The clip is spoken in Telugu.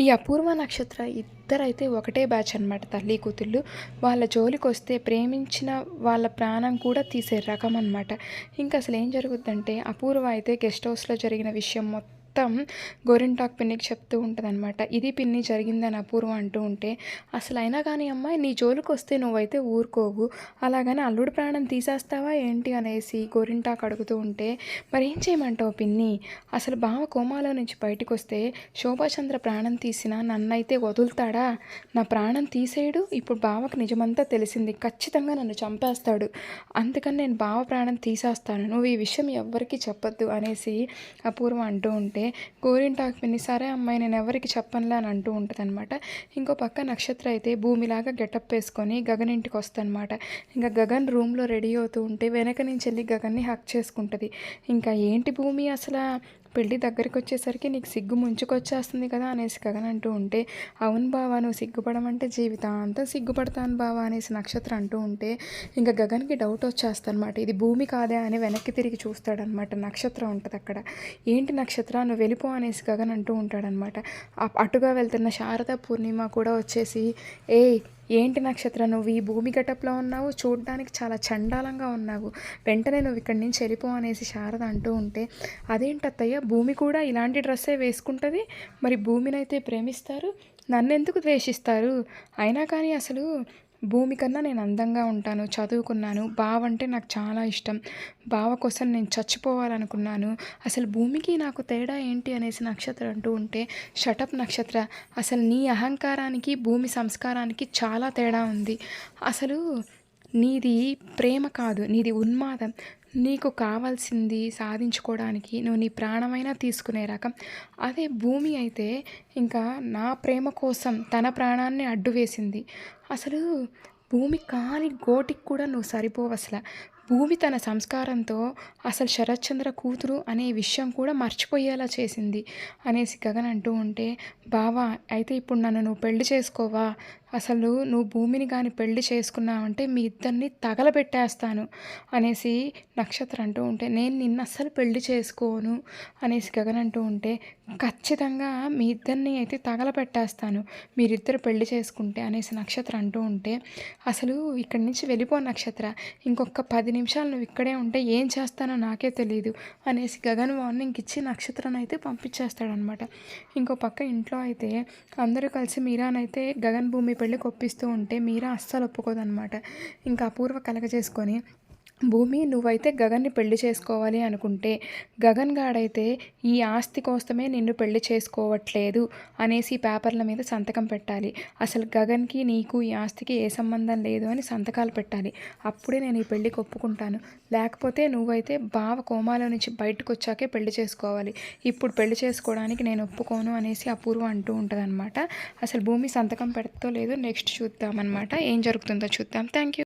ఈ అపూర్వ నక్షత్ర ఇద్దరైతే ఒకటే బ్యాచ్ అనమాట, తల్లి కూతుళ్ళు. వాళ్ళ జోలికొస్తే ప్రేమించిన వాళ్ళ ప్రాణం కూడా తీసే రకం అనమాట. ఇంకా అసలు ఏం జరుగుద్దంటే, అపూర్వ అయితే గెస్ట్ హౌస్లో జరిగిన విషయం మొత్తం గోరింటాకు పిన్నికి చెప్తూ ఉంటుందన్నమాట. ఇది పిన్ని జరిగిందని అపూర్వ అంటూ ఉంటే, అసలు అయినా కానీ అమ్మాయి నీ జోలికొస్తే నువ్వైతే ఊరుకోవు, అలాగని అల్లుడు ప్రాణం తీసేస్తావా ఏంటి అనేసి గోరింటాకు అడుగుతూ ఉంటే, మరి ఏం చేయమంటావు పిన్ని, అసలు బావ కోమాలో నుంచి బయటకు వస్తే శోభాచంద్ర ప్రాణం తీసినా నన్నైతే వదులుతాడా? నా ప్రాణం తీసేయడు. ఇప్పుడు బావకు నిజమంతా తెలిసింది, ఖచ్చితంగా నన్ను చంపేస్తాడు. అందుకని నేను బావ ప్రాణం తీసేస్తాను, నువ్వు ఈ విషయం ఎవ్వరికీ చెప్పొద్దు అనేసి అపూర్వ అంటూ ఉంటే, గోరింటాకు పిన్ని సరే అమ్మాయి నేను ఎవరికి చెప్పనులే అని అంటూ ఉంటుందన్నమాట. ఇంకో పక్క నక్షత్ర అయితే భూమిలాగా గెటప్ వేసుకొని గగన్ ఇంటికి వస్తుందన్నమాట. ఇంకా గగన్ రూమ్లో రెడీ అవుతూ ఉంటే వెనక నుంచి వెళ్ళి గగన్ని హక్ చేసుకుంటుంది. ఇంకా ఏంటి భూమి అసలు పెళ్ళి దగ్గరికి వచ్చేసరికి నీకు సిగ్గు ముంచుకొచ్చేస్తుంది కదా అనేసి గగన్ అంటూ ఉంటే, అవును బావా నువ్వు సిగ్గుపడమంటే జీవితాంతం సిగ్గుపడతాను బావా అనేసి నక్షత్ర అంటూ ఉంటే, ఇంకా గగన్కి డౌట్ వచ్చేస్తానమాట, ఇది భూమి కాదే అని వెనక్కి తిరిగి చూస్తాడనమాట. నక్షత్ర ఉంటుంది అక్కడ. ఏంటి నక్షత్ర నువ్వు వెళ్ళిపో అనేసి గగన్ అంటూ ఉంటాడనమాట. అటుగా వెళ్తున్న శారద పూర్ణిమ కూడా వచ్చేసి, ఏయ్ ఏంటి నక్షత్ర నువ్వు ఈ భూమి గెటప్లో ఉన్నావు, చూడడానికి చాలా చండాలంగా ఉన్నావు, వెంటనే నువ్వు ఇక్కడి నుంచి వెళ్ళిపో అనేసి శారద అంటూ ఉంటే, అదేంటత్తయ్య భూమి కూడా ఇలాంటి డ్రెస్సే వేసుకుంటుంది, మరి భూమినైతే ప్రేమిస్తారు, నన్నెందుకు ద్వేషిస్తారు? అయినా కానీ అసలు భూమి కన్నా నేను అందంగా ఉంటాను, చదువుకున్నాను, బావ అంటే నాకు చాలా ఇష్టం, బావ కోసం నేను చచ్చిపోవాలనుకున్నాను, అసలు భూమికి నాకు తేడా ఏంటి అనేసి నక్షత్ర అంటూ ఉంటే, షటప్ నక్షత్ర, అసలు నీ అహంకారానికి భూమి సంస్కారానికి చాలా తేడా ఉంది. అసలు నీది ప్రేమ కాదు, నీది ఉన్మాదం. నీకు కావాల్సింది సాధించుకోవడానికి నువ్వు నీ ప్రాణమైనా తీసుకునే రకం. అదే భూమి అయితే ఇంకా నా ప్రేమ కోసం తన ప్రాణాన్ని అడ్డు వేసింది. అసలు భూమి కాని గోటికి కూడా నువ్వు సరిపోవు అసలు. భూమి తన సంస్కారంతో అసలు శరత్చంద్ర కూతురు అనే విషయం కూడా మర్చిపోయేలా చేసింది అనేసి గగన్ అంటూ ఉంటే, బావా అయితే ఇప్పుడు నన్ను నువ్వు పెళ్లి చేసుకోవా, అసలు నువ్వు భూమిని కానీ పెళ్లి చేసుకున్నావంటే మీ ఇద్దరిని తగలబెట్టేస్తాను అనేసి నక్షత్ర అంటూ ఉంటే, నేను నిన్ను అస్సలు పెళ్లి చేసుకోను అనేసి గగన్ అంటూ ఉంటే, ఖచ్చితంగా మీ ఇద్దరిని అయితే తగలబెట్టేస్తాను మీరిద్దరు పెళ్లి చేసుకుంటే అనేసి నక్షత్ర అంటూ ఉంటే, అసలు ఇక్కడి నుంచి వెళ్ళిపో నక్షత్ర, ఇంకొక 10 నిమిషాలు నువ్వు ఇక్కడే ఉంటే ఏం చేస్తానో నాకే తెలియదు అనేసి గగన్ వార్నింగ్ ఇచ్చి నక్షత్రాన్ని అయితే పంపించేస్తాడనమాట. ఇంకో పక్క ఇంట్లో అయితే అందరూ కలిసి మీరానైతే గగన్ భూమి పెళ్ళికి ఒప్పిస్తూ ఉంటే మీరా అస్సలు ఒప్పుకోదనమాట. ఇంకా అపూర్వ కలగజేసుకొని, భూమి నువ్వైతే గగన్ని పెళ్లి చేసుకోవాలి అనుకుంటే గగన్ గాడైతే ఈ ఆస్తి కోసమే నిన్ను పెళ్లి చేసుకోవట్లేదు అనేసి పేపర్ల మీద సంతకం పెట్టాలి. అసలు గగన్కి నీకు ఈ ఆస్తికి ఏ సంబంధం లేదు అని సంతకాలు పెట్టాలి, అప్పుడే నేను ఈ పెళ్ళికి ఒప్పుకుంటాను. లేకపోతే నువ్వైతే బావ కోమాలో నుంచి బయటకు వచ్చాకే పెళ్లి చేసుకోవాలి, ఇప్పుడు పెళ్లి చేసుకోవడానికి నేను ఒప్పుకోను అనేసి అపూర్వ అంటూ ఉంటుందన్నమాట. అసలు భూమి సంతకం పెడతో లేదో నెక్స్ట్ చూద్దామన్నమాట, ఏం జరుగుతుందో చూద్దాం. Thank you.